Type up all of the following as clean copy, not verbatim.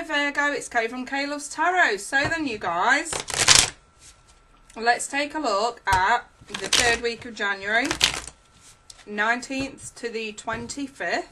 Virgo, it's Kay from Kay Loves Tarot. So then you guys, let's take a look at the third week of January, 19th to the 25th,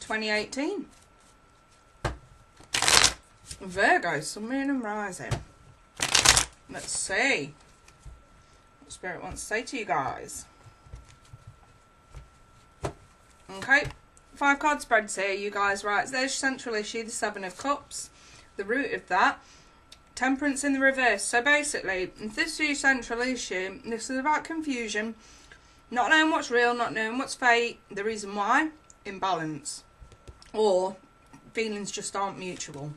2018. Virgo, Sun, Moon and Rising. Let's see what Spirit wants to say to you guys. Okay, 5 card spreads here, you guys. Right, so there's your central issue, the 7 of Cups. The root of that, Temperance in the reverse. So basically, if this is your central issue, this is about confusion, not knowing what's real, not knowing what's fake. The reason why, imbalance, or feelings just aren't mutual.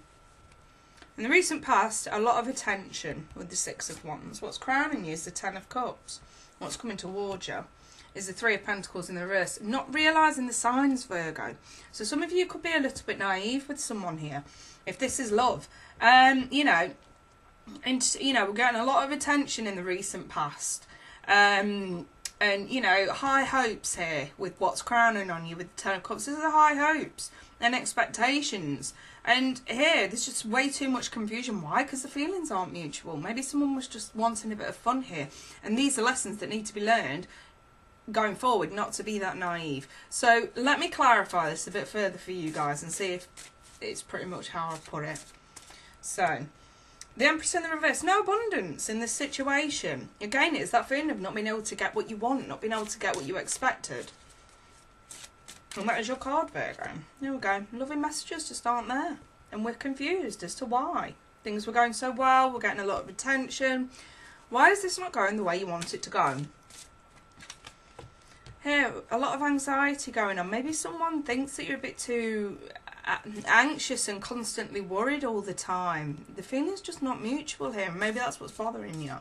In the recent past, a lot of attention with the 6 of Wands. What's crowning you is the 10 of Cups. What's coming towards you is the 3 of Pentacles in the reverse. Not realising the signs, Virgo. So some of you could be a little bit naive with someone here. If this is love, you know, and, you know, we're getting a lot of attention in the recent past. And, you know, high hopes here with what's crowning on you with the 10 of Cups. These are the high hopes and expectations. And here, there's just way too much confusion. Why? Because the feelings aren't mutual. Maybe someone was just wanting a bit of fun here. And these are lessons that need to be learned going forward, not to be that naive. So let me clarify this a bit further for you guys and see if it's pretty much how I put it. So, the Empress in the reverse. No abundance in this situation. Again, it's that feeling of not being able to get what you want, not being able to get what you expected. And that is your card, Virgo. There we go. Loving messages just aren't there. And we're confused as to why. Things were going so well, we're getting a lot of attention. Why is this not going the way you want it to go? Here, a lot of anxiety going on. Maybe someone thinks that you're a bit too anxious and constantly worried all the time. The feeling's just not mutual here. Maybe that's what's bothering you.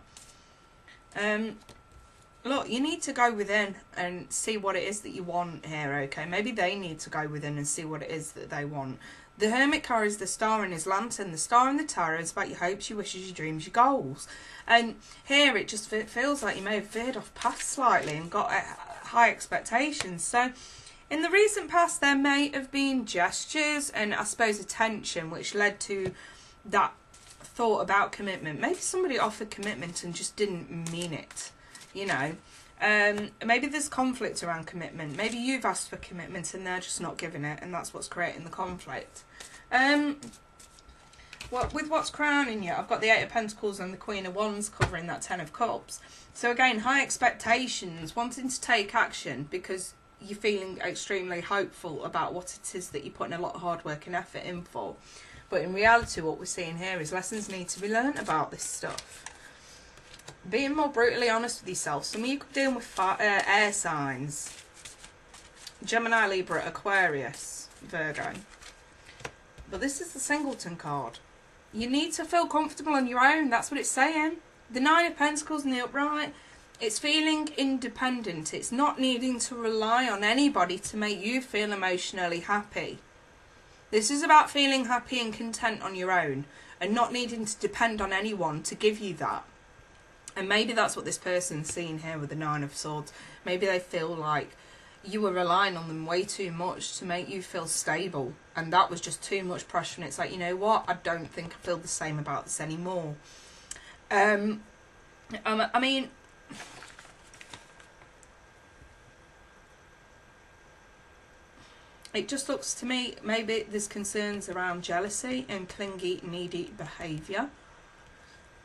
Look, you need to go within and see what it is that you want here, okay? Maybe they need to go within and see what it is that they want. The Hermit carries the star in his lantern. The star in the tarot is about your hopes, your wishes, your dreams, your goals. And here it just feels like you may have veered off path slightly and got high expectations. So in the recent past, there may have been gestures and I suppose attention which led to that thought about commitment. Maybe somebody offered commitment and just didn't mean it. You know, maybe there's conflict around commitment. Maybe you've asked for commitment and they're just not giving it, and that's what's creating the conflict. With what's crowning you, I've got the 8 of Pentacles and the Queen of Wands covering that 10 of Cups. So again, high expectations, wanting to take action because you're feeling extremely hopeful about what it is that you're putting a lot of hard work and effort in for. But in reality, what we're seeing here is lessons need to be learnt about this stuff. Being more brutally honest with yourself. Some of you could deal with air signs. Gemini, Libra, Aquarius, Virgo. But this is the Singleton card. You need to feel comfortable on your own. That's what it's saying. The 9 of Pentacles in the upright. It's feeling independent. It's not needing to rely on anybody to make you feel emotionally happy. This is about feeling happy and content on your own and not needing to depend on anyone to give you that. And maybe that's what this person's seeing here with the 9 of Swords. Maybe they feel like you were relying on them way too much to make you feel stable. And that was just too much pressure. And it's like, you know what? I don't think I feel the same about this anymore. I mean, it just looks to me, maybe there's concerns around jealousy and clingy, needy behaviour.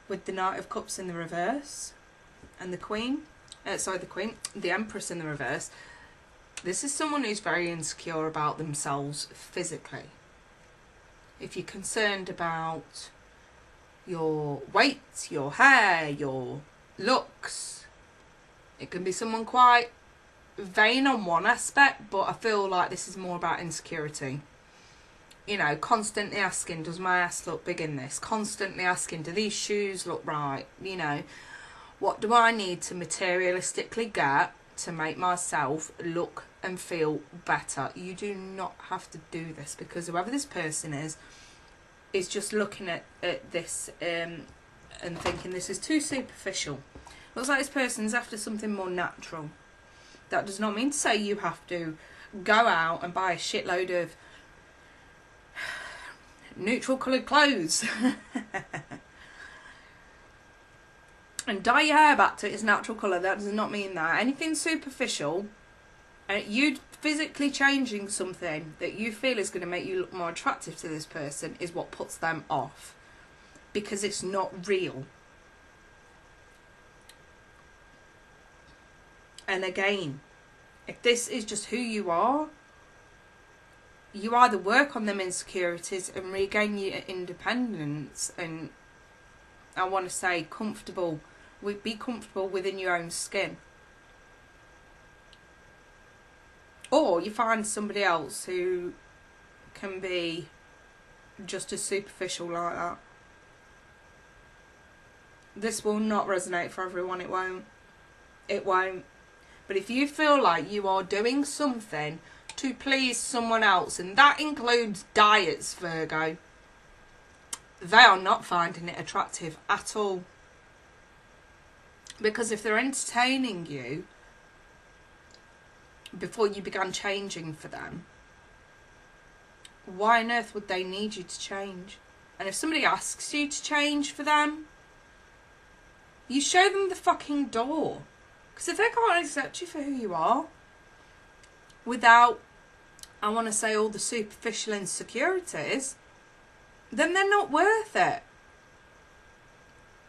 With the Knight of Cups in the reverse and the the Empress in the reverse. This is someone who's very insecure about themselves physically. If you're concerned about your weight, your hair, your looks, it can be someone quite vain on one aspect, but I feel like this is more about insecurity. You know, constantly asking, does my ass look big in this? Constantly asking, do these shoes look right? You know, what do I need to materialistically get to make myself look and feel better? You do not have to do this, because whoever this person is just looking at this and thinking this is too superficial. Looks like this person's after something more natural. That does not mean to say you have to go out and buy a shitload of neutral coloured clothes. And dye your hair back to its natural colour. That does not mean that. Anything superficial, you physically changing something that you feel is going to make you look more attractive to this person is what puts them off. Because it's not real. And again, if this is just who you are, you either work on them insecurities and regain your independence and, I want to say, be comfortable within your own skin. Or you find somebody else who can be just as superficial like that. This will not resonate for everyone, it won't. It won't. But if you feel like you are doing something to please someone else, and that includes diets, Virgo, they are not finding it attractive at all. Because if they're entertaining you before you began changing for them, why on earth would they need you to change? And if somebody asks you to change for them, you show them the fucking door. Because if they can't accept you for who you are, without, I want to say, all the superficial insecurities, then they're not worth it.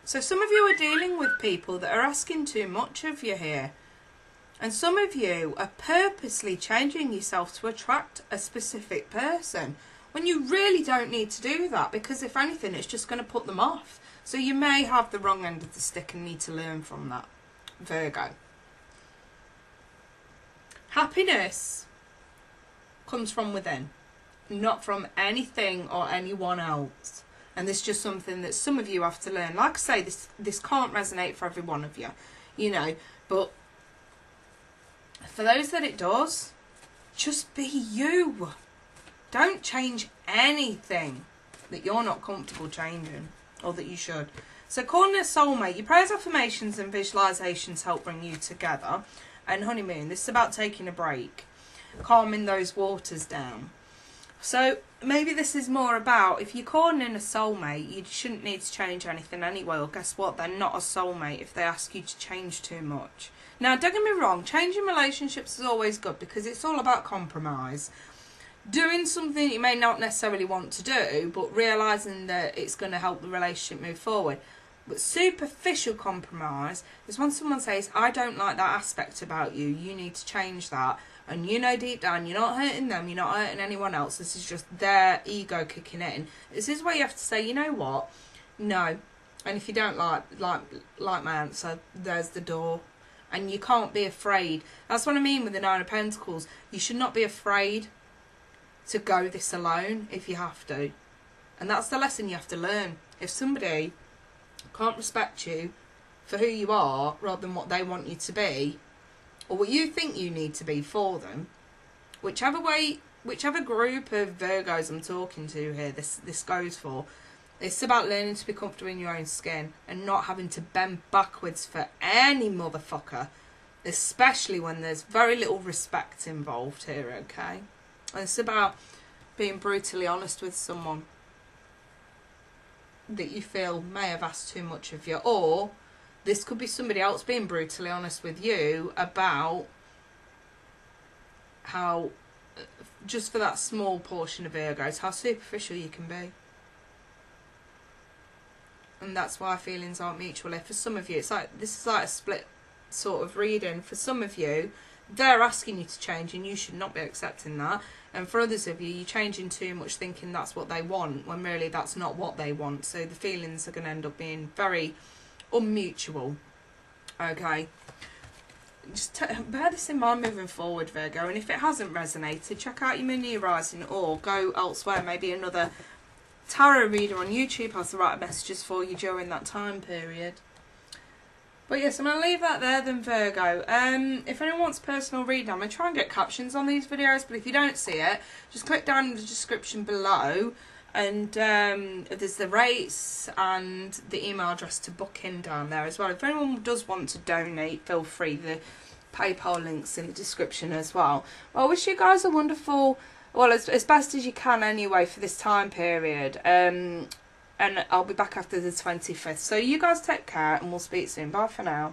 So some of you are dealing with people that are asking too much of you here. And some of you are purposely changing yourself to attract a specific person, when you really don't need to do that, because if anything, it's just going to put them off. So you may have the wrong end of the stick and need to learn from that, Virgo. Happiness comes from within, not from anything or anyone else. And this is just something that some of you have to learn. Like I say, this can't resonate for every one of you, you know. But for those that it does, just be you. Don't change anything that you're not comfortable changing, or that you should. So calling a soulmate, your prayers, affirmations and visualizations help bring you together. And honeymoon, this is about taking a break, calming those waters down. So maybe this is more about, if you're calling in a soulmate, you shouldn't need to change anything anyway. Well, guess what? They're not a soulmate if they ask you to change too much. Now, don't get me wrong, changing relationships is always good because it's all about compromise. Doing something you may not necessarily want to do, but realising that it's going to help the relationship move forward. But superficial compromise is when someone says, I don't like that aspect about you, you need to change that. And you know deep down, you're not hurting them, you're not hurting anyone else. This is just their ego kicking in. This is where you have to say, you know what? No. And if you don't like my answer, there's the door. And you can't be afraid. That's what I mean with the Nine of Pentacles. You should not be afraid to go this alone if you have to. And that's the lesson you have to learn. If somebody can't respect you for who you are rather than what they want you to be, or what you think you need to be for them, whichever group of Virgos I'm talking to here, this goes for. It's about learning to be comfortable in your own skin and not having to bend backwards for any motherfucker, especially when there's very little respect involved here, okay? And it's about being brutally honest with someone that you feel may have asked too much of you, or this could be somebody else being brutally honest with you about how, just for that small portion of Virgos, how superficial you can be. And that's why feelings aren't mutual. For some of you, it's like, this is like a split sort of reading. For some of you, they're asking you to change and you should not be accepting that. And for others of you, you're changing too much thinking that's what they want, when really that's not what they want. So the feelings are going to end up being very unmutual. Okay, just bear this in mind moving forward, Virgo. And if it hasn't resonated, check out your Moon New Rising, or go elsewhere. Maybe another tarot reader on YouTube has the right messages for you during that time period. But yes, I'm going to leave that there then, Virgo. If anyone wants a personal reading, I'm going to try and get captions on these videos, but if you don't see it, just click down in the description below, and there's the rates and the email address to book in down there as well. If anyone does want to donate, feel free. The PayPal link's in the description as well. Well, I wish you guys a wonderful Well, as best as you can anyway for this time period. And I'll be back after the 25th. So you guys take care and we'll speak soon. Bye for now.